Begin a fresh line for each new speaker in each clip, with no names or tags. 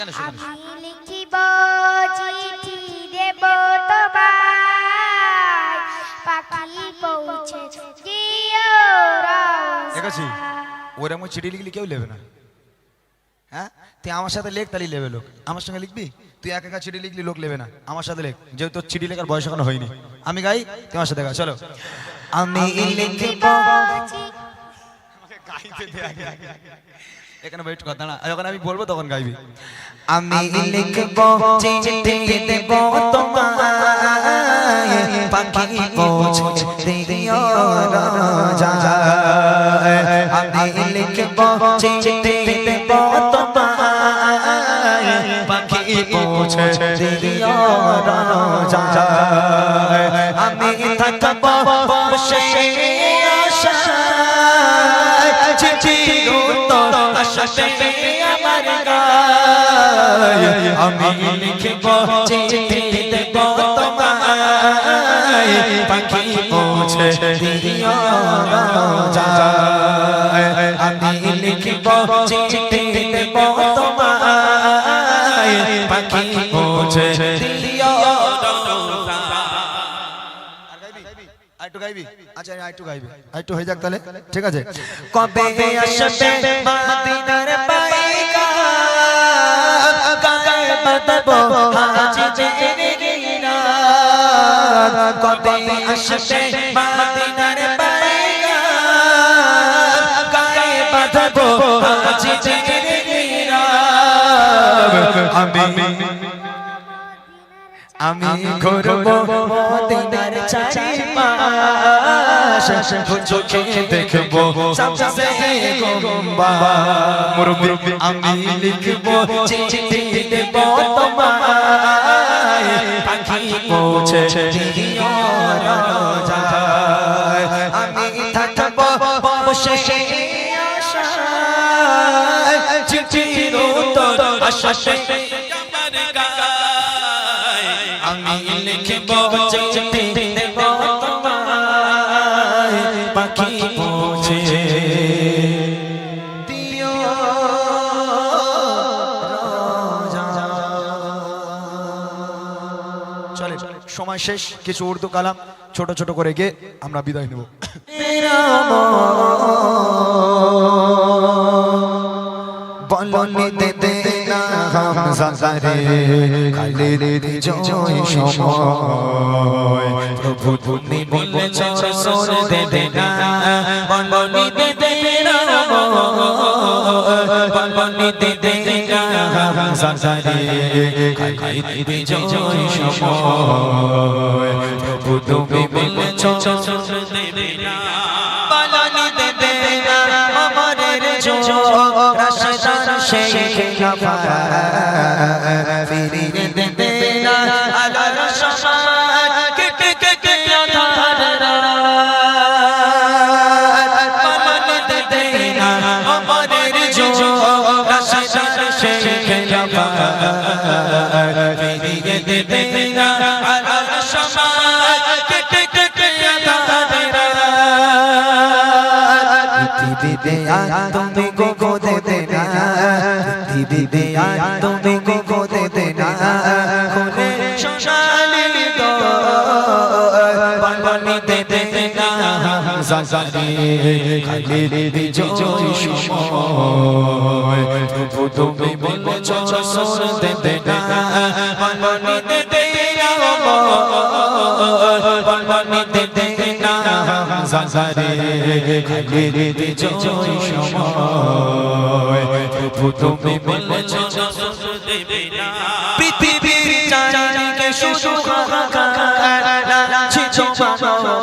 আমি লিখিব চিঠি দেব তোমায় পাখি পৌঁছে দিও
দেখেছি ওরা আমি চিঠি লিখলি কেউ নেবে না। হ্যাঁ তুই আমার সাথে লেখ তাহলে নেবে লোক। আমার সঙ্গে লিখবি তুই একা একা চিঠি লিখলি লোক নেবে না। আমার সাথে লেখ, যেহেতু তোর চিঠি লেখার বয়স এখনো হয়নি। আমি গাই তোমার সাথে গা, চলো। আমি লিখব এখানে ওয়েট কর, দাঁড়া, যখন আমি বলবো তখন গাইবি। আমি লিখব চিঠি দেব তোমায় পাখি পৌঁছে দিও রাজায়। আমি লিখব চিঠি দেব তোমায় পাখি পৌঁছে দিও রাজায়। আমি থাকব বসে আশায় চিঠির উত্তর আসবে আমার গায়। আমি লিখব চিঠি দেব তোমায় পাখি পৌঁছে দিও রাজায়। আমি লিখব চিঠি দেব তোমায় পাখি পৌঁছে দিও আইটু গাইবি। আচ্ছা আইটু গাইবি, আইটু হয়ে যাক তাহলে, ঠিক আছে। কবে আসবে মদিনার পাইকা গায়ে বাঁধবো হাজিরা। কবে আসবে মদিনার পাইকা গায়ে বাঁধবো হাজিরা। আমি ঘুরব মদিনার চারিপাশ চোখে দেখব সবচেয়ে গম্বা মুরব্বি। আমি লিখব চিঠি দেব তোমায় পাখি পৌঁছে দিও রাজায়। আমি থাকব বসে আশায় চিঠির উত্তর আসবে আমার গায়। আমি লিখব চিঠি দেব তোমায় পাখি পৌঁছে দিও রাজায়। চলে সময় শেষ, কিছু উর্দু কালাম ছোট ছোট করে গিয়ে আমরা বিদায় নেব। বলনি দে না হামজারে খালি রে জয় সময় প্রভু তুমি বলেছ সোর দে না। বলনি দে না বলনি দে না হামজারে খালি রে জয় সময় প্রভু তুমি বলেছ সোর দে না। বলনি দে না আমাদের জয় রাশাদার শেখ নফা ফিরিয়ে দেবে না আলার সমান কেটে কেটে আধার পালন দেবে না আমাদের জয় রাশাদার শেখ নফা ফিরিয়ে দেবে না আলার সমান কেটে কেটে আধার। পৃথিবীতে তুমি গো দেবে না, পৃথিবীতে তুমি গো দেবে না খুলে সোনালি তো পালনি দেবে না জাজারে খালি রে জয় সময় প্রভু তুমি বলেছ সোর দেবে না। পালনি দেবে না পালনি দেবে না জাজারে খালি রে জয় সময় প্রভু তুমি বলেছ সোর দেবে না। পৃথিবীর চারিদিকে সুখ হাহাকার লাগছে জমানো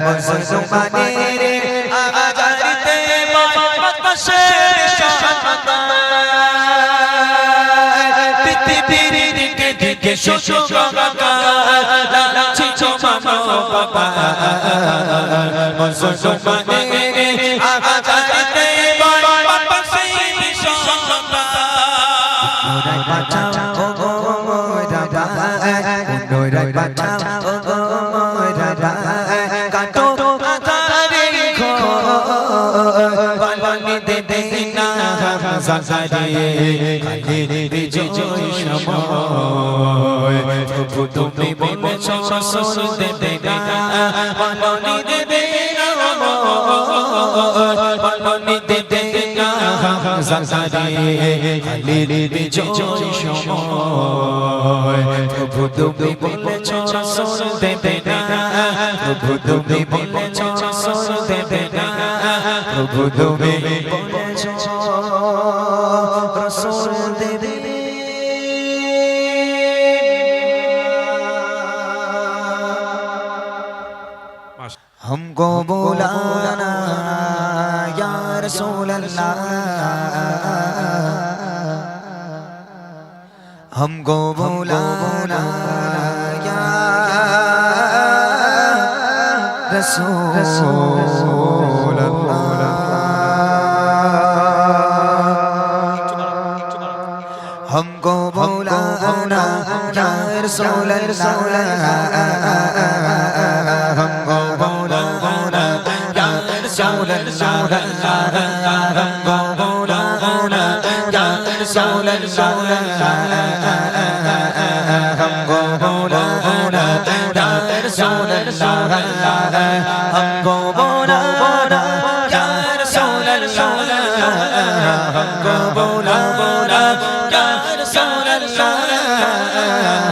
মুসলমানের আজারিতে বাতাসের সন্তান। পৃথিবীর দিকে দিকে সুখ হাহাকার লাগছে জমানো মুসলমানের আজারিতে বাতাসের সন্তান। বাঁচাও গো মোরা ভাই, বাঁচাও গো মোরা ভাই, কাটো আধারে ঘর পালনি দেবে না জাজারে
খালির বিজয় সময় প্রভু তুমি বলেছ রসূল দেবে না বলনি দেবে না বলনি দেবে না হামজারে খালির বিজয় সময় প্রভু তুমি বলেছ রসূল দেবে না প্রভু তুমি বলেছ রসূল দেবে না প্রভু তুমি বলেছ রসূল দেবে हमको बुलाना या रसूल अल्लाह हमको बुलाना या रसूल अल्लाह हमको बुलाना या रसूल अल्लाह हमको बुलाना या रसूल अल्लाह हमको बुलाना या रसूल अल्लाह हमको बुलाना या रसूल अल्लाह हमको बुलाना या रसूल अल्लाह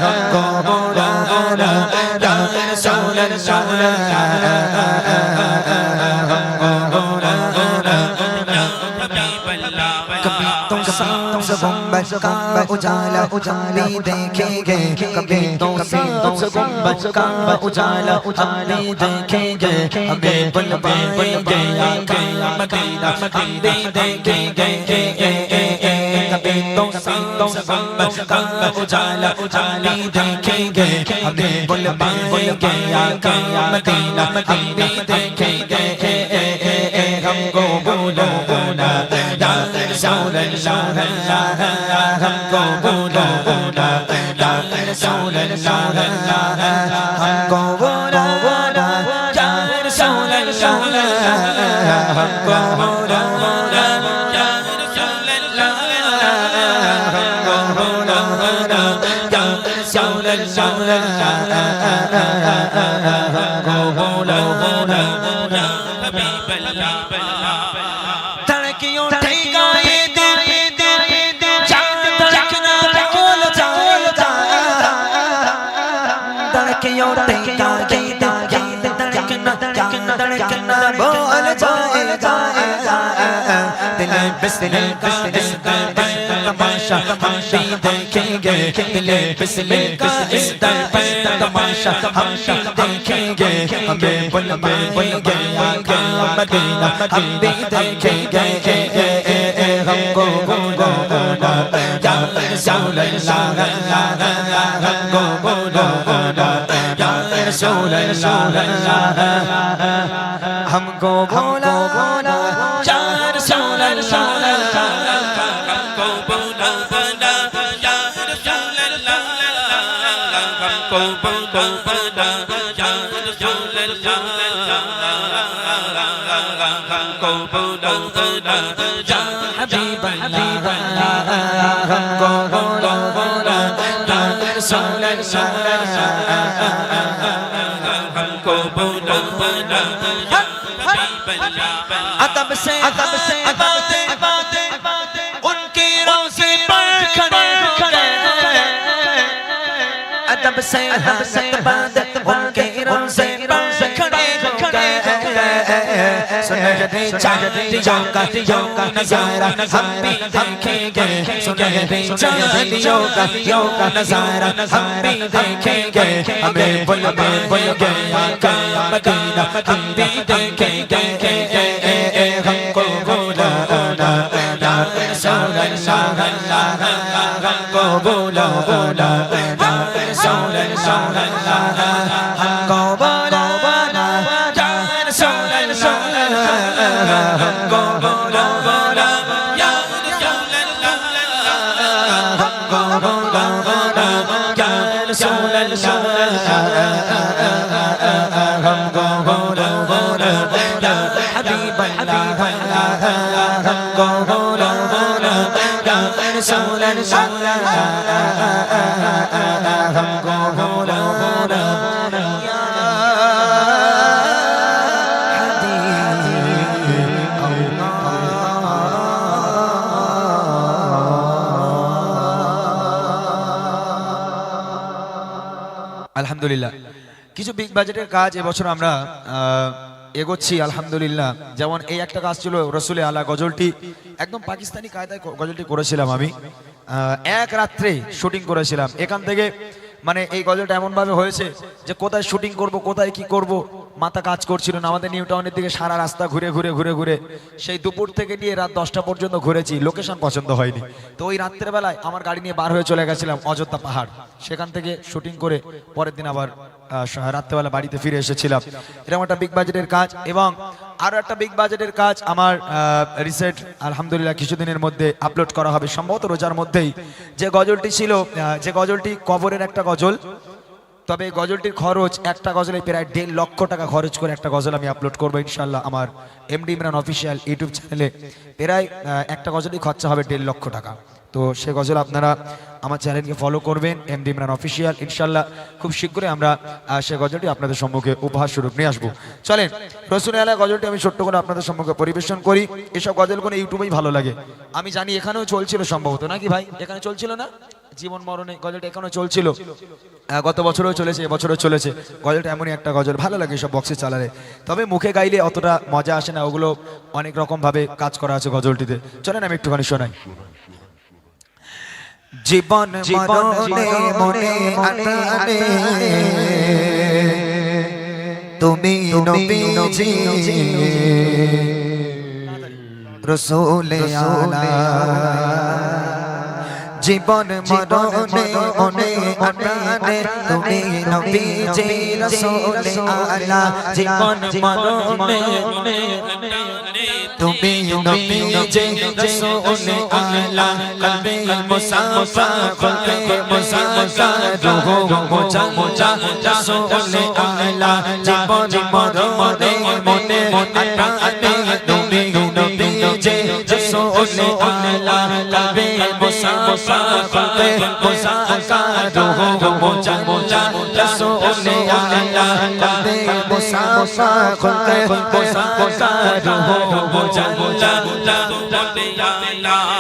हमको बुलाना या रसूल अल्लाह हमको बुलाना या रसूल कभी तो सांस गुंबद का उजाला उजाला देखेंगे कभी तो सांस गुंबद का उजाला उजाला देखेंगे हमें बुलवाएंगे आका मदीना हम भी देखेंगे कभी तो सांस गुंबद का उजाला उजाला देखेंगे हमें बुलवाएंगे आका मदीना हम भी देखेंगे हमको बोलो बोला या रसूल अल्लाह हमको बोलो बोला या रसूल अल्लाह हमको बोलो बोला या रसूल अल्लाह हमको बोलो बोला या रसूल अल्लाह हमको बोलो बोला या रसूल अल्लाह हमको बोलो बोला या हबीब अल्लाह तड़कियों ठेका ये दिल जान तड़कना बोल जाता तड़कियों ठेका ये दिल तड़कना बोल जाएगा दिल बिस्मिल का इस दर पर तमाशा हम भी देखेंगे दिल बिस्मिल का इस दर पर तमाशा हम भी देखेंगे हमें बुलवाएंगे आका मदीना हम भी देखेंगे हमको बोलो बोला या रसूल अल्लाह हमको बोलो बोला या रसूल अल्लाह हमको बोलो बोला या रसूल अल्लाह हमको बोलो बोला या रसूल अल्लाह हमको बोलो बोला या रसूल अल्लाह हमको बोलो बोला या हबीब अल्लाह हमको बोलो बोला या रसूल अल्लाह हमको बोलो बोला या हबीब अल्लाह अदब से बातें उनके रोज़े पर खड़े हो गए अदब से बातें उनके रोज़े पर खड़े हो गए सुनहरे चांदियों का नजारा हम भी देखेंगे सुनहरे चांदियों का नजारा हम भी देखेंगे हमें बुलवाएंगे आका मदीना हम भी देखेंगे हमको बोलो बोला या रसूल अल्लाह हमको बोलो बोला या रसूल अल्लाह हमको बोलो बोला या रसूल अल्लाह हमको बोलो बोला या रसूल अल्लाह हमको बोलो बोला या रसूल अल्लाह हमको बोलो बोला या हबीब अल्लाह हमको बोलो बोला या रसूल हमको बुलाना या
আলহামদুলিল্লাহ কিছু বিগ বাজেটের কাজ এবছর আমরা এগোচ্ছি আলহামদুলিল্লাহ। যেমন এই একটা কাজ ছিল রসুলে আলা গজলটি একদম পাকিস্তানি কায়দায় গজলটি করেছিলাম আমি, এক রাত্রে শুটিং করেছিলাম। এখান থেকে মানে এই গজলটা এমনভাবে হয়েছে যে কোথায় শুটিং করব কোথায় কি করব মাথা কাজ করছিল না। আমাদের নিউ টাউনের দিকে সারা রাস্তা ঘুরে ঘুরে ঘুরে ঘুরে সেই দুপুর থেকে নিয়ে রাত 10টা পর্যন্ত ঘুরেছি, লোকেশন পছন্দ হয়নি। তো ওই রাত্রের বেলায় আমার গাড়ি নিয়ে বার হয়ে চলে গেছিলাম অযোধ্যা পাহাড়, সেখান থেকে শুটিং করে পরের দিন আবার রাত্রেবেলা বাড়িতে ফিরে এসেছিলাম। এরকম একটা বিগ বাজেটের কাজ। এবং আরও একটা বিগ বাজেটের কাজ আমার রিসেন্ট আলহামদুলিল্লাহ কিছুদিনের মধ্যে আপলোড করা হবে, সম্ভবত রোজার মধ্যেই। যে গজলটি ছিল, যে গজলটি কবরের একটা গজল, তবে গজলটির খরচ একটা গজলে প্রায় 1.5 লক্ষ টাকা খরচ করে একটা গজল আমি আপলোড করবো ইনশাল্লাহ আমার এমডি ইমরান অফিসিয়াল ইউটিউব চ্যানেলে। প্রায় একটা গজলই খরচা হবে 1.5 লক্ষ টাকা। তো সে গজল আপনারা আমার চ্যানেলকে ফলো করবেন এমডি ইমরান অফিসিয়াল। ইনশাল্লাহ খুব শীঘ্রই আমরা সে গজলটি আপনাদের সম্মুখে উপহার স্বরূপ নিয়ে আসবো। চলেন রসুল আলা গজলটি আমি ছোট্ট করে আপনাদের সম্মুখে পরিবেশন করি। এসব গজলগুলো ইউটিউবেই ভালো লাগে, আমি জানি এখানেও চলছিল সম্ভবত, নাকি ভাই? এখানে চলছিল না জীবন মরণে গজলটা এখনো চলছিল, গত বছরও চলেছে এবছরও চলেছে। গজলটা এমনই একটা গজল, ভালো লাগে সব বক্সে চালালে, তবে মুখে গাইলে অতটা মজা আসে না। ওগুলো অনেক রকম ভাবে কাজ করা আছে গজলটিতে। চলেন আমি একটুখানি শোনাই। জীবন মরণে মনে আটানে তুমি নবীজি রাসূল আলা। জীবন মরণে মনে আটানে তুমি নবীজি রাসূল আলা। জীবন মরণে তুমি নবীজি রাসূল আলা। কলবে মুসাফা কলবে মুসাফা রূহ মুজা রাসূল আলা। জীবন মরণে মনে আটানে তুমি নবীজি রাসূল আলা। কলবে মুসাফা কলবে মুসাফা রূহ মুজা রাসূল আলা। কলবে মুসাফা কলবে মুসাফা রূহ মুজা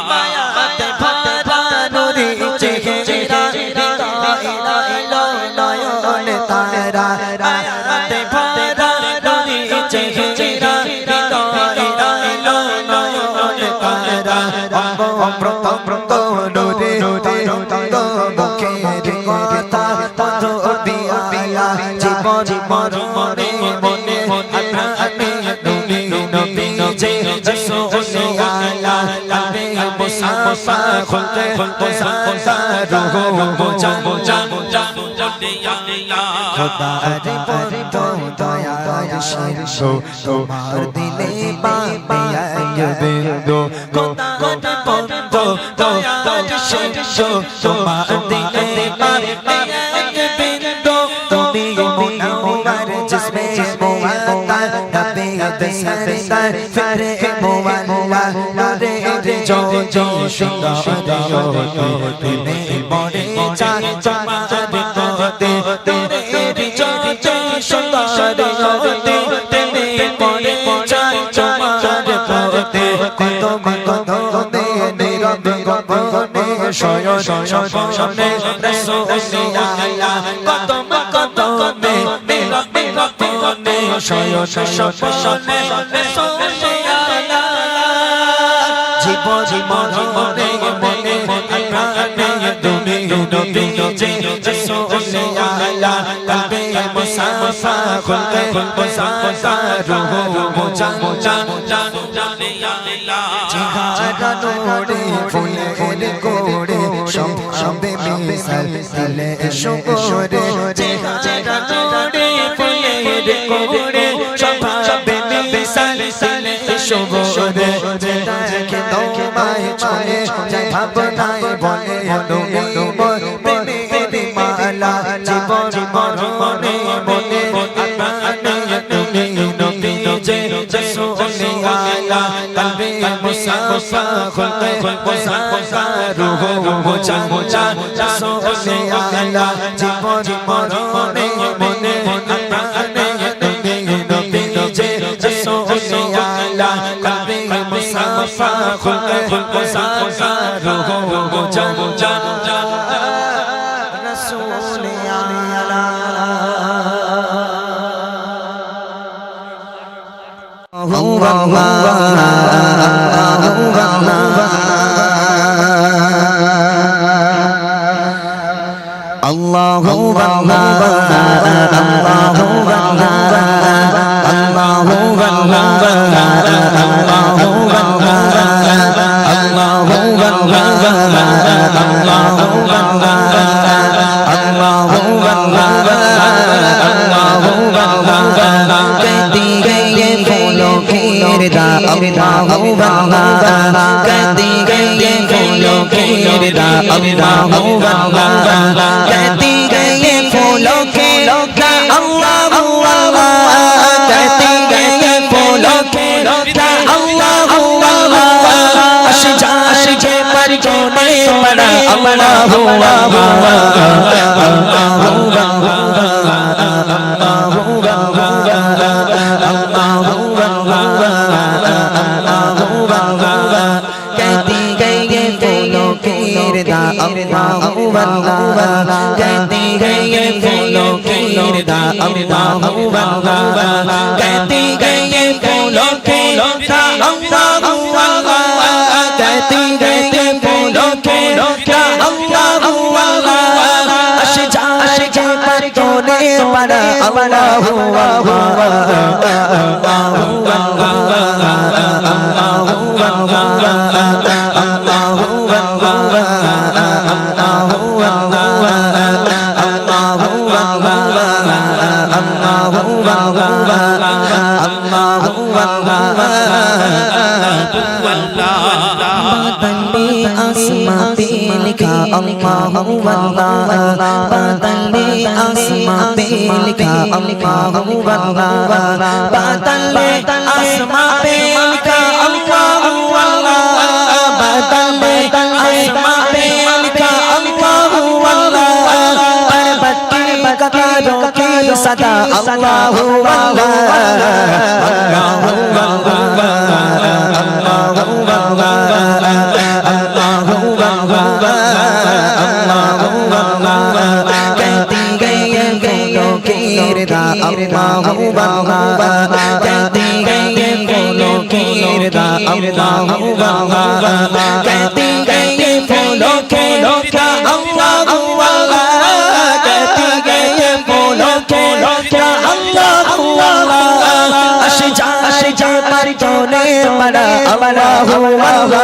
মায়াতে ভরা নুরি চেহারা নয়ন তারা। মায়াতে ভরা নুরি চেহারা নয়ন তারা। অমৃত নুরে মুখের কথা মধুর দিয়া। জীবন মরণে মনে আটানে তুমি নবীজি রাসূল আলা। কলবে মুসাফা খুলতে মুসাফা রূহ মুজা খোদার বন্ধু দয়ার সিন্ধু তোমার দিলে পাবে এক বিন্দু। খোদার বন্ধু দয়ার সিন্ধু তোমার দিলে পাবে এক বিন্দু। তুমি মুনাওয়ার জিসমে মুআত্তা নবী দসরদার ফিরে মুআল্লা। নূরে জোজি সুন্দর তুমি বড়ে চাঁদ তোমার কোতে। নূরে জোজি সুন্দর তুমি বড়ে চাঁদ তোমার কোতে। কত নীরব গোপনে শয়ন শয়নে রাসূল আলা। কত নীরব গোপনে শয়ন শয়নে রাসূল আলা। জীবন মরণে মনে আটানে তুমি নবীজি রাসূল আলা। কলবে মুসাফা কলবে মুসাফা রূহ মুজা চেহারা নোড়ে ফুলের গোড়ে সবে মিশাল দিলে শোরে। চেহারা নোড়ে ফুলের গোড়ে সবে মিশাল দিলে শোরে। দেখে তোমায় চলে যায় ভাবনায় বলে প্রেমের মালা। জীবন মরণে মনে আটানে তুমি নবীজি রাসূল আলা। কলবে মুসাফা
मुसाफा खुल्के मुसाफा रूहो मुचा रसूले आला जीवन मरणे मने प्राणे नबी जे रसूले आला कल्बे मुसाफा खुल्के मुसाफा रूहो मुचा रसूले आला कहती गई फूलों के रिदा अल्लाह कहती गई फूलों के अल्लाह कहती गई फूलों के अल्लाह अशजार के पर जोने पड़ा अल्लाह कहती गई फूलों की रिदा अल्लाह कहती गई फूलों की रिदा अल्लाह कहती गई फूलों की अल्लाह कहती गई फूलों की अल्लाह अशजार के पर जोने पड़ा अल्लाह आसमां पे लिखा अल्लाह बादल में आसमां पे लिखा अल्लाह बादल में आसमां पे लिखा अल्लाह बादल में आसमां पे लिखा अल्लाह पर्वत की कतारों की सदा अल्लाह कहती गई फूलों की रिदा अल्लाह कहती गई फूलों की रिदा अल्लाह कहती गई फूलों की अल्लाह कहती गई फूलों की अल्लाह अशजार के पर जोने पड़ा अल्लाह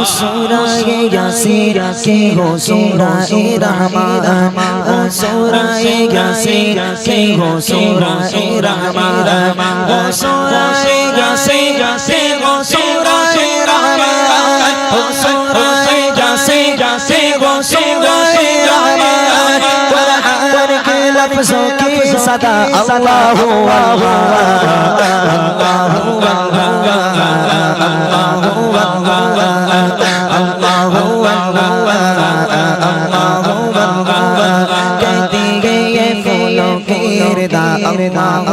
सूराए यासीन के हो सूराए रहमान ओ सूराए यासीन के हो सूराए रहमान ओ सूराए यासीन के हो सूराए रहमान ओ सूराए यासीन के हो सूराए रहमान कुरान के लफ्जों की सदा अल्लाह कहती गई फूलों की रिदा अल्लाह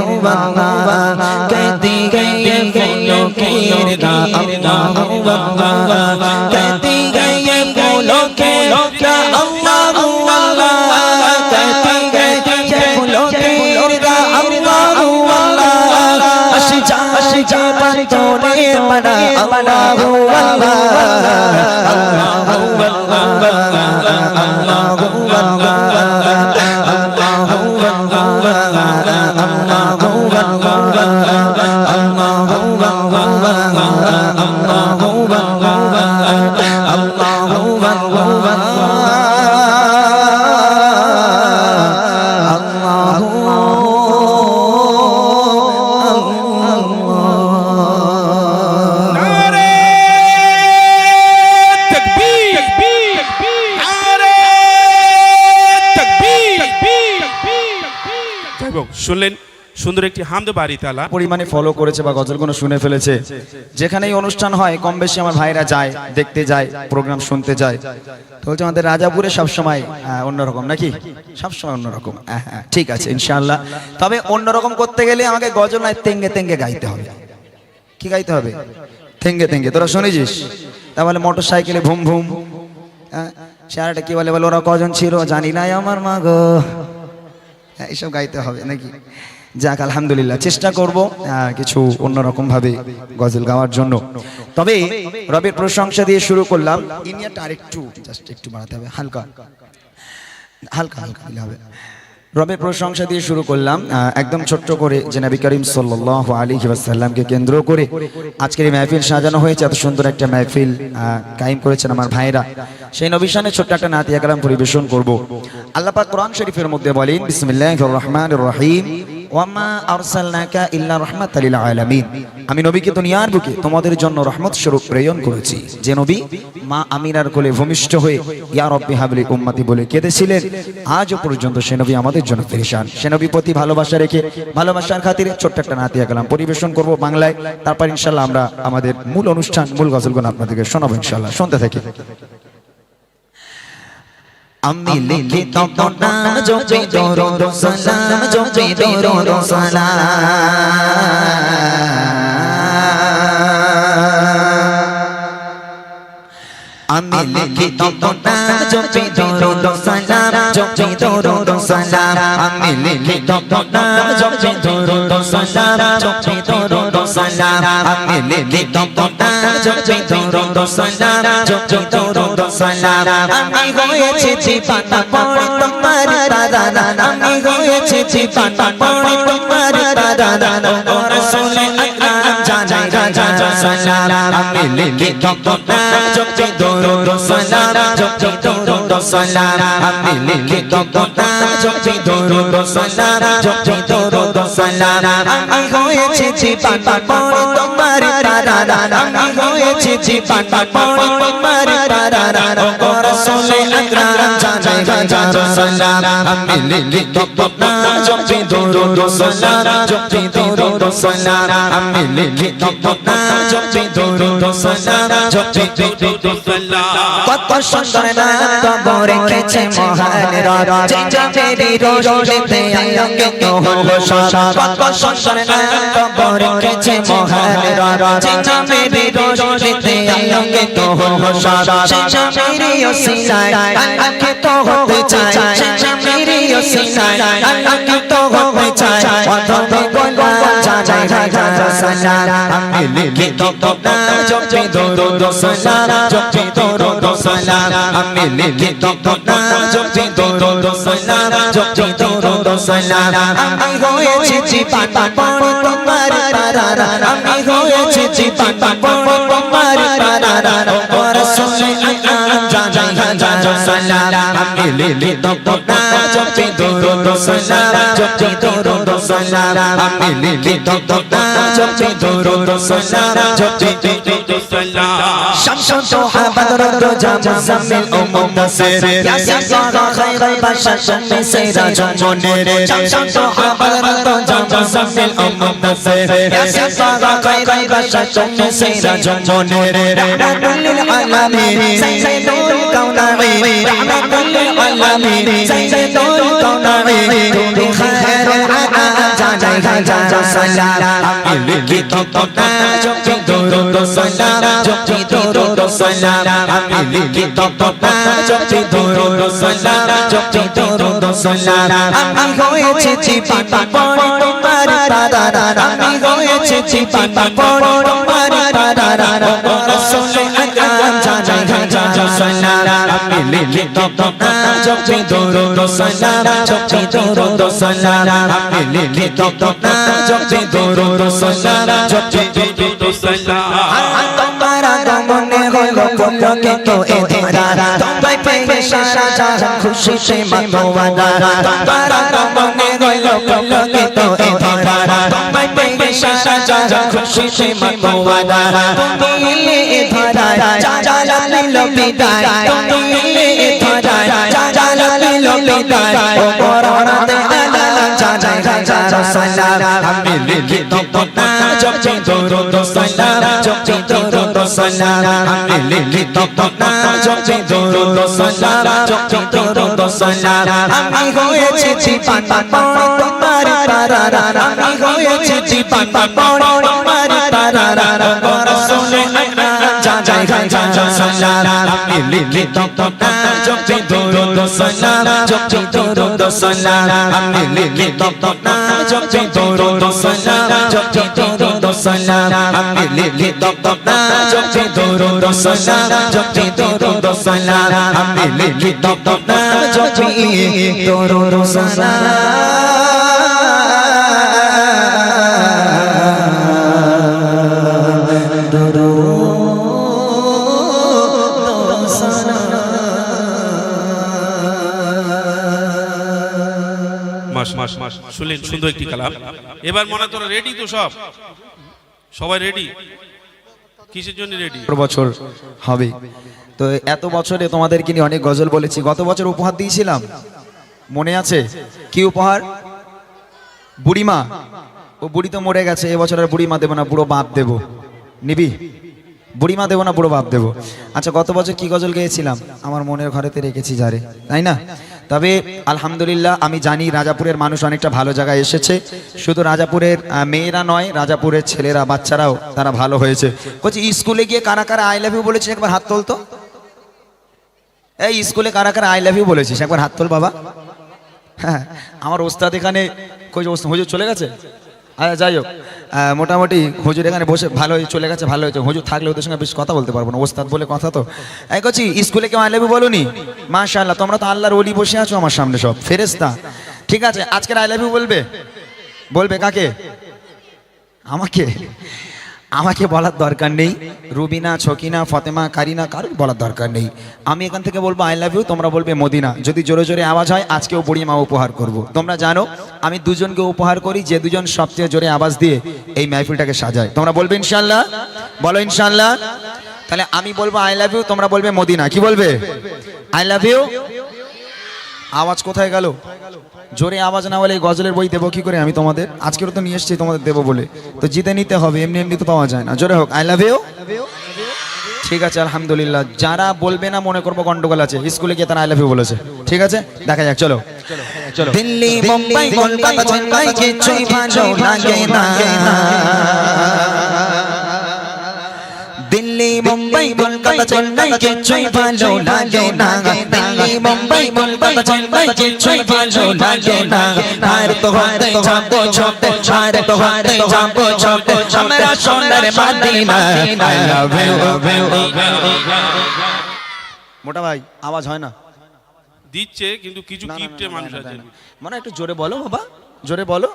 कहती गई फूलों की रिदा अल्लाह कहती गई फूलों की अल्लाह कहती गई फूलों की रिदा अल्लाह अशजार पर जोने पड़ा अल्लाह
শুনলেন সুন্দর একটি হামদ বাড়ি তালা
পরিমাণে ফলো করেছে বা গজলগুলো শুনে ফেলেছে। যেখানেই অনুষ্ঠান হয় কম বেশি আমার ভাইরা যায়, দেখতে যায়, প্রোগ্রাম শুনতে যায়। তো বলছে আমাদের রাজাপুরে সবসময় অন্যরকম নাকি, সবসময় অন্যরকম। হ্যাঁ ঠিক আছে ইনশাআল্লাহ। তবে অন্যরকম করতে গেলে আমাকে গজল নয় তেঙ্গে তেঙ্গে গাইতে হবে। কি গাইতে হবে? তেঙ্গে তেঙ্গে। তোরা শুনেছিস? তাহলে মোটর সাইকেলে ভুম ভুম, সে আরেকটা কি বলে ওরা কজন ছিল জানি নাই আমার মা গো, এইসব গাইতে হবে নাকি? যাক আলহামদুলিল্লাহ, চেষ্টা করব কিছু অন্যরকম ভাবে গজল গাওয়ার জন্য। তবে রবের প্রশংসা দিয়ে শুরু করলাম। ইনিয়াটা আরেকটু জাস্ট একটু বাড়াতে হবে, হালকা হালকা হালকা দিলে হবে। রবের প্রশংসা দিয়ে শুরু করলাম একদম ছোট্ট করে, যে নবী করিম সাল্লাল্লাহু আলাইহি ওয়াসাল্লামকে কেন্দ্র করে আজকের এই মাহফিল সাজানো হয়েছে। এত সুন্দর একটা মাহফিল কায়েম করেছেন আমার ভাইরা। সেই নবী শানে ছোট্ট একটা নাতিয়া কালাম পরিবেশন করব। আল্লাহ পাক কোরআন শরীফের মধ্যে বলেন, বিসমিল্লাহির রহমানির রহিম, ওয়ামা আরসালনাকা ইল্লা রাহমাতাল লিল আলামিন। আমি নবীকে দুনিয়ার বুকে তোমাদের জন্য রহমত স্বরূপ প্রেরণ করেছি। যে নবী মা আমিনার কোলে ভূমিষ্ঠ হয়ে ইয়া রব্বি হাবলি উম্মতি বলে কেঁদেছিলেন, আজও পর্যন্ত সে নবী আমাদের জন্য পেরেশান। সে নবী প্রতি ভালোবাসা রেখে ভালোবাসার খাতিরে ছোট্ট একটা নাতিয়া কালাম পরিবেশন করব বাংলায়। তারপর ইনশাআল্লাহ আমরা আমাদের মূল অনুষ্ঠান, মূল গজলগুলো আপনাদেরকে শোনাবো ইনশাআল্লাহ। শুনতে থাকি। আমি লিখি তব নাম জপি দরুদ সালাম, জপি দরুদ সালাম। আমি লিখি তব নাম জপি দরুদ সালাম, জপি দরুদ সালাম। আমি লিখি তব নাম জপি দরুদ সালাম, জপি দরুদ সালাম। আমি লিখি তব নাম জপি দরুদ সালাম, জপি দরুদ সালাম। আমি হয়েছি জীবানা পড়ে তোমার তারানা, আমি হয়েছি জীবানা পড়ে তোমার তারানা। ও রাসূল আকরাম জানাই রাজা সালাম। আমি লিখি তব নাম জপি দরুদ সালাম, জপি দরুদ সালাম। আমি লিখি তব নাম জপি দরুদ সালাম, জপি দরুদ সালাম। আমি হয়েছি জীবানা পড়ে তোমার তারানা, আমি হয়েছি জীবানা পড়ে তোমার তারানা। ও রাসূল আকরাম জানাই রাজা সালাম। আমি লিখি তব নাম জপি দরুদ সালাম, জপি দরুদ সালাম। আমি লিখি তব নাম জপি দরুদ সালাম, জপি দরুদ সালাম। কত সুন্দর নাম তব রেখেছে মহান রব, যে মেরি রোশনীতে আলোকে তো হলো সব। কত সুন্দর নাম তব রেখেছে মহান রব, যে মেরি রোশনীতে আলোকে তো হলো সব। সে মেরি ওসিলায় আলোকে তো হতে চায়, সে মেরি ওসিলায় আলোকে তো হতে চায়। অথব গোলা জানাই রাজা সালাম। আমি লিখি তব নাম জপি দরুদ সালাম, জপি দরুদ সালাম। আমি লিখি তব নাম জপি দরুদ সালাম, জপি দরুদ সালাম। আমি হয়েছি জীবানা পড়ে তোমার তারানা, আমি হয়েছি জীবানা পড়ে তোমার তারানা। ও রাসূল আকরাম জানাই রাজা সালাম। আমি লিখি তব নাম জপি দরুদ সালাম, জপি দরুদ সালাম। আমি লিখি তব নাম জপি দরুদ সালাম, জপি দরুদ সালাম। শামসুদ দোহা বদরুদ রোজা মুজাম্মিল ও মুদাসসির, ইয়াসিন তাহা খায়রুল বাশার শামে সিরাজ মুনির। শামসুদ দোহা বদরুদ রোজা মুজাম্মিল ও মুদাসসির, ইয়াসিন তাহা খায়রুল বাশার শামে সিরাজ মুনির। রাহমাতুল লিল আলামিন সাইয়্যিদুল কাওনাইন, রাহমাতুল লিল আলামিন সাইয়্যিদুল কাওনাইন। তুমি খায়রুল আনাম জানাই রাজা সালাম। আমি লিখি তব নাম জপি দরুদ সালাম, জপি দরুদ সালাম। আমি লিখি তব নাম জপি দরুদ সালাম, জপি দরুদ সালাম। আমি হয়েছি জীবানা পড়ে তোমার তারানা, আমি হয়েছি জীবানা পড়ে তোমার তারানা। ও রাসূল আকরাম জানাই রাজা সালাম। আমি লিখি তব নাম জপি দরুদ সালাম, জপি দরুদ সালাম। আমি লিখি তব নাম জপি দরুদ সালাম, জপি দরুদ সালাম। তোমার আগমনে হলো পুলকিত এ ধরা, তোমায় পেয়ে সারা জাহান খুশিতে মাতোয়ারা। তোমার আগমনে হলো পুলকিত এ ধরা, তোমায় পেয়ে সারা জাহান খুশিতে মাতোয়ারা। তুমি এ ধরা জালালিল বিদায়, তুমি এ ধরা জালালিল বিদায়। ও পরমাতে আলা জানাই রাজা
সালাম আমি লিখি তপনা জপি দরুদ সালাম জপি দরুদ সালাম আমি লিখি তপনা জপি দরুদ সালাম জপি দরুদ সালাম আমি হয়েছি দিবানা তোমার তারারা আমি হয়েছি দিবানা তোমার তারারা রাসূলে জানাই সালাম আমি লিখি তপনা জপি দরুদ সালাম জপি দরুদ সালাম আমি লিখি তপনা জপি দরুদ সালাম জপি দরুদ সালাম আমি লিখি তপনা জপি দরুদ সালাম জপি দরুদ সালাম আমি লিখি তপনা জপি দরুদ
মাস শুনলেন সুন্দর একটি কালাম। এবার মনে তোরা রেডি তো, সবাই রেডি? কিসের জন্য রেডি?
বছর হবে তো এত বছরে তোমাদেরকে নিয়ে অনেক গজল বলেছি। গত বছর উপহার দিয়েছিলাম, মনে আছে? কি উপহার? বুড়িমা। ও বুড়ি তো মরে গেছে, এবছর আর বুড়িমা দেবো না, বুড়ো বাপ দেবো। নিবি? বুড়িমা দেবো না, বুড়ো বাপ দেবো। আচ্ছা, গত বছর কি গজল গেয়েছিলাম? আমার মনের ঘরেতে রেখেছি যারে, তাই না? তবে আলহামদুলিল্লাহ আমি জানি রাজাপুরের মানুষ অনেকটা ভালো জায়গায় এসেছে। শুধু রাজাপুরের মেয়েরা নয়, রাজাপুরের ছেলেরা, বাচ্চারাও তারা ভালো হয়েছে। বলছি স্কুলে গিয়ে কারা কারা আই লাভ ইউ বলেছিস একবার হাত তোল তো। এই স্কুলে কারা কারা আই লাভ ইউ বলেছিস একবার হাত তোল বাবা। হ্যাঁ, আমার ওস্তাদ এখানে কই? হুজুর চলে গেছে? আচ্ছা যাই হোক, মোটামুটি হুজুর এখানে বসে ভালো চলে গেছে, ভালো হয়েছে। হুজুর থাকলে ওদের সঙ্গে বেশ কথা বলতে পারবো না, ওস্তাদ বলে কথা তো। এই কচি স্কুলে কেউ আই লাভ ইউ বলোনি? মাশাআল্লাহ, তোমরা তো আল্লাহর ওলি বসে আছো আমার সামনে, সব ফেরেশতা। ঠিক আছে, আজকের আই লাভ ইউ বলবে? বলবে কাকে? আমাকে? আমাকে বলার দরকার নেই। রুবিনা, ছকিনা, ফতেমা, কারিনা কারোর বলার দরকার নেই। আমি এখান থেকে বলবো আই লাভ ইউ, তোমরা বলবে মদিনা। যদি জোরে জোরে আওয়াজ হয় আজকেও বুড়িমা উপহার করব। তোমরা জানো আমি দুজনকে উপহার করি, যে দুজন সবচেয়ে জোরে আওয়াজ দিয়ে এই মাহফিলটাকে সাজায়। তোমরা বলবে ইনশাআল্লাহ? বলো ইনশাআল্লাহ। তাহলে আমি বলবো আই লাভ ইউ, তোমরা বলবে মদিনা। কি বলবে? I love you. আওয়াজ কোথায় গেল? জোরে আওয়াজ না হলে এই গজলের বই দেবো কি করে আমি তোমাদের? আজকেরও তো নিয়ে এসছি তোমাদের দেবো বলে, তো জিতে নিতে হবে, এমনি এমনি তো পাওয়া যায় না। জোরে হোক আই লাভ ইউ। ঠিক আছে আলহামদুলিল্লাহ। যারা বলবে না মনে করবো গন্ডগোল আছে, স্কুলে গিয়ে তারা আই লাভ ইউ বলেছে। ঠিক আছে, দেখা যাক। চলো চলো।
দিল্লি, মুম্বাই, কলকাতা, চেন্নাই কিছুই ভালো লাগে না। দিল্লি, মুম্বাই, কলকাতা, চেন্নাই কিছুই ভালো লাগে না। দিল্লি, মুম্বাই, কলকাতা, চেন্নাই কিছুই ভালো লাগে না। আর তো হতে যাবো ছোটে, আর তো হতে যাবো ছোটে, আমরা সোনার মদিনা। I love you.
মোটা ভাই আওয়াজ হয় না?
দিচ্ছে কিন্তু কিছু কিপটে মানুষ আছে।
মানে একটু জোরে বলো বাবা, জোরে বলো।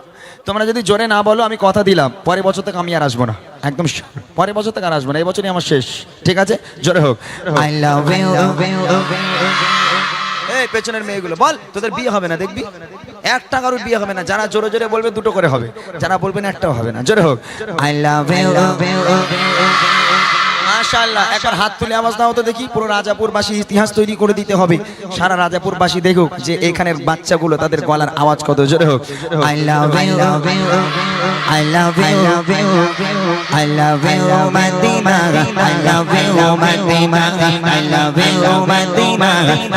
তোমরা যদি জোরে না বলো আমি কথা দিলাম পরের বছর থেকে আমি আর আসবো না, একদম পরের বছর থেকে আর আসবো না, এই বছরই আমার শেষ। ঠিক আছে, জোরে হোক
আই লাভ ইউ।
এই পেছনের মেয়েগুলো বল, তোদের বিয়ে হবে না দেখবি, একটা কারোর বিয়ে হবে না। যারা জোরে জোরে বলবে দুটো করে হবে, যারা বলবেন একটাও হবে না। জোরে হোক
আই লাভ ইউ।
মাশাআল্লাহ। একবার হাত তুলে আওয়াজ দাও তো দেখি। পুরো রাজাপুরবাসী ইতিহাস তৈরি করে দিতে হবে, সারা রাজাপুরবাসী দেখুক যে এখানের বাচ্চাগুলো তাদের গলার আওয়াজ কত। জোরে হোক
I love you, I love you, I love you, Madina. I love you, Madina. I love you, Madina.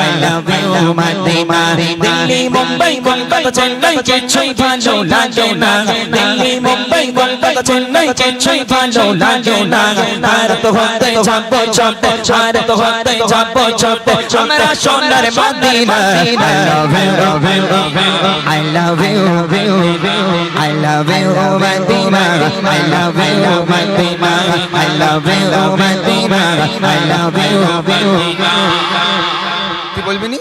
I love you, Madina. Delhi, Mumbai, Kolkata, Chennai, কিছুই ভালো লাগে না। Delhi, Mumbai, Kolkata, Chennai, কিছুই ভালো লাগে না। আর তো হতে যাবো ছোটে, আর তো হতে যাবো ছোটে, আমরা সোনার Madina. I love you, I love you, I love you, Madina. I love you, Madina. I love you, Madina. I love you,
তুই বলবি নি?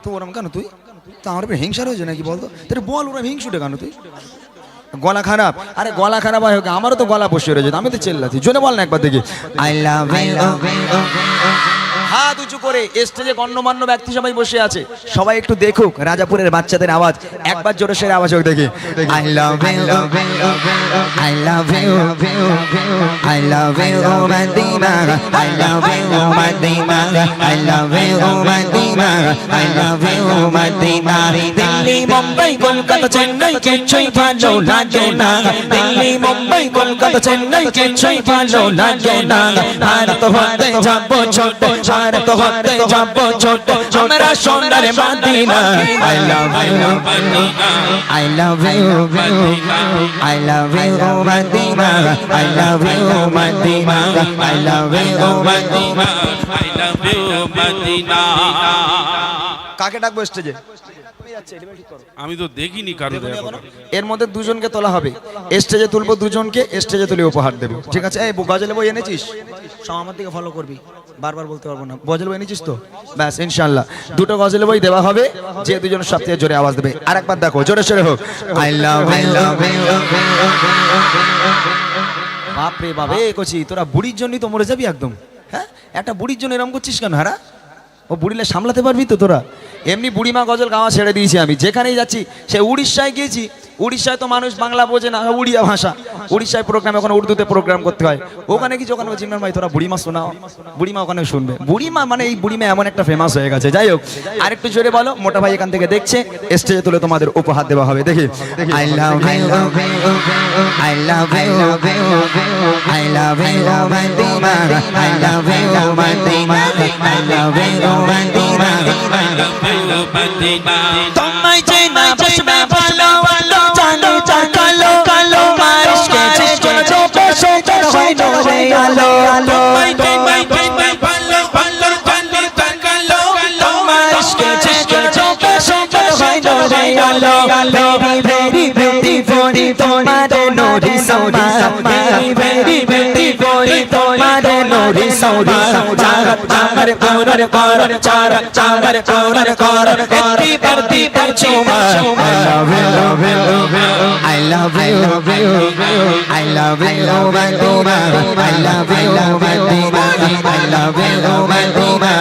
তুই ওরম কেন? তুই তো আমার উপরে হিংসা রয়েছে নাকি বলতো? তোর বল ওরম হিংসুটে কেন তুই? গলা খারাপ? আরে গলা খারাপ হয় হোক, আমারও তো গলা বসে রয়েছে, আমি তো চেল্লাছি। জোরে বল না একবার দেখি।
I love you.
হাত উঁচু করে স্টেজে গণ্যমান্য ব্যক্তি সবাই বসে আছে, সবাই একটু দেখুক রাজাপুরের বাচ্চাদের আওয়াজ। একবার জোরে সেরে আওয়াজ হোক দেখি।
I love you, I love you, I love you, Madina. I love you, Madina. I love you, Madina. Madina I love you Madina Delhi Mumbai Kolkata Chennai কিছুই ভালো লাগে না দিল্লি মুম্বাই কলকাতা চেন্নাই কিছুই ভালো লাগে না ভারত হতে যাব ছোট ভারত হতে যাব ছোট আমরা সোনার Madina I love you I love you I love you Madina I love you Madina I love you Madina
I love you Madina
কাকে ডাকবো স্টেজে?
আমি তো দেখিনি কারো এখনো।
এর মধ্যে দুজনকে তোলা হবে, স্টেজে তুলবো দুজনকে, স্টেজে তুলে উপহার দেবো, ঠিক আছে? এই গজলে বই এনেছিস? সব আমার দিকে ফলো করবি, বারবার বলতে পারবো না। গজল বই এনেছিস তো? ব্যাস ইনশাল্লাহ দুটো গজল বই দেওয়া হবে, যে দুজন সবচেয়ে জোরে আওয়াজ দেবে। আর একবার দেখো, জোরে সোরে হোক। I love you বাপ রে বাপ, এই কচি তোরা বুড়ির জন্যই তো মরে যাবি একদম। হ্যাঁ, একটা বুড়ির জন্য এরকম করছিস কেন? হ্যাঁ, ও বুড়িলে সামলাতে পারবি তো তোরা? এমনি বুড়িমা গজল গাওয়া ছেড়ে দিয়েছি আমি, যেখানেই যাচ্ছি। সে উড়িষ্যায় গিয়েছি, উড়িষ্যায় তো মানুষ বাংলা বোঝে না, উড়িয়া ভাষা। উড়িষ্যায় প্রোগ্রাম, ওখানে উর্দুতে প্রোগ্রাম করতে হয়। ওখানে কিছু ওখানে চিন্ময় ভাই তোরা বুড়িমা শোনাও, বুড়িমা ওখানে শুনবে। বুড়িমা মানে এই বুড়িমা এমন একটা ফেমাস হয়ে গেছে। যাই হোক, আরেকটু জোরে বলো। মোটা ভাই এখান থেকে দেখছে, স্টেজে তুলে তোমাদের উপহার দেওয়া হবে। দেখি I love you I love you I love you Madina I love you Madina I love you Madina তোমায় চেনা বসবে ভালো ভালো জানো কালো কালো মারকে চলো চলো চলো হয় ডরে আলো আলো ভালো ভালো জানো কালো কালো মারকে চলো চলো হয় ডরে আলো ভেরি ভেরি বিউটিফুল তোমার নোরি সোমা ভেরি বিউটিফুল তোমার নোরি সোমা চার চার কোরর কোরর চার চার কোরর কোরর এতি পরতি পরচুমা I love you I love you Madina I love you Madina I love you Madina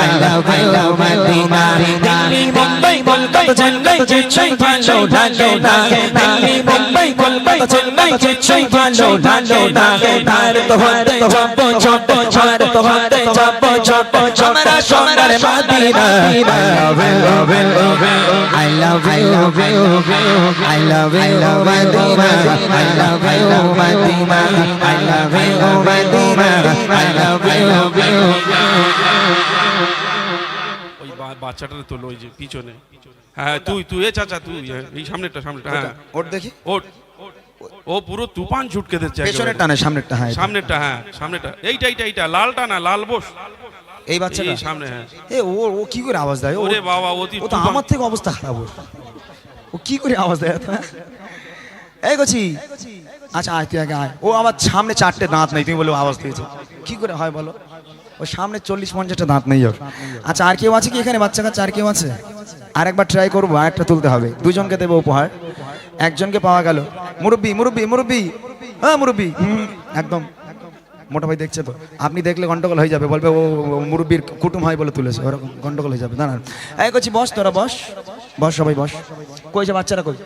I love you Madina Delhi Mumbai Kolkata Chennai কিছুই ভালো লাগে না দিল্লি মুম্বাই কলকাতা চেন্নাই কিছুই ভালো লাগে না ভারত হতে যাব ছোট ভারত হতে যাব ছোট আমরা সোনার Madina I love you I love you Madina I love you Madina I love you Madina I love you
ওই বাচ্চাটার তোলো, ওই যে পিছনে। হ্যাঁ তুই তুই এ চাচা তুই এই সামনেটা সামনেটা। হ্যাঁ
ওর দেখি,
ওট ও পুরো তুফান ছুটকে দিচ্ছে
পেছনের টানে সামনেরটা। হ্যাঁ
সামনেরটা, হ্যাঁ সামনেটা, এইটা এইটা এইটা লালটা না, লাল বস
এই বাচ্চাটা
এই সামনে। হ্যাঁ
এ ও কি করে আওয়াজ দেয়?
ওরে বাবা,
ও তো আমার থেকে অবস্থা খারাপ। ও কি করে আওয়াজ দেয়? এই গছি, আচ্ছা আয় তুই আগে আয়। ও আবার সামনে চারটে দাঁত নেই, তুমি বলে আওয়াজ দিয়েছো, কি করে হয় বলো? ও সামনে 40-50টা দাঁত নেই ওর। আচ্ছা আর কেউ আছে কি এখানে? বাচ্চা কাচ্চা আর কেউ আছে? আর একবার ট্রাই করবো, আর একটা তুলতে হবে। দুজনকে দেবো উপহার, একজনকে পাওয়া গেল। মুরব্বি মুরব্বি মুরব্বি, হ্যাঁ মুরব্বি, একদম মোটা ভাই দেখছে তো। আপনি দেখলে গন্ডগোল হয়ে যাবে, বলবে ও মুরব্বির কুটুম হয় বলে তুলেছে, ওরকম গন্ডগোল হয়ে যাবে। দাঁড়ান, এই করছি, বস তোরা বস বস, সবাই বস। কই যে বাচ্চারা কই?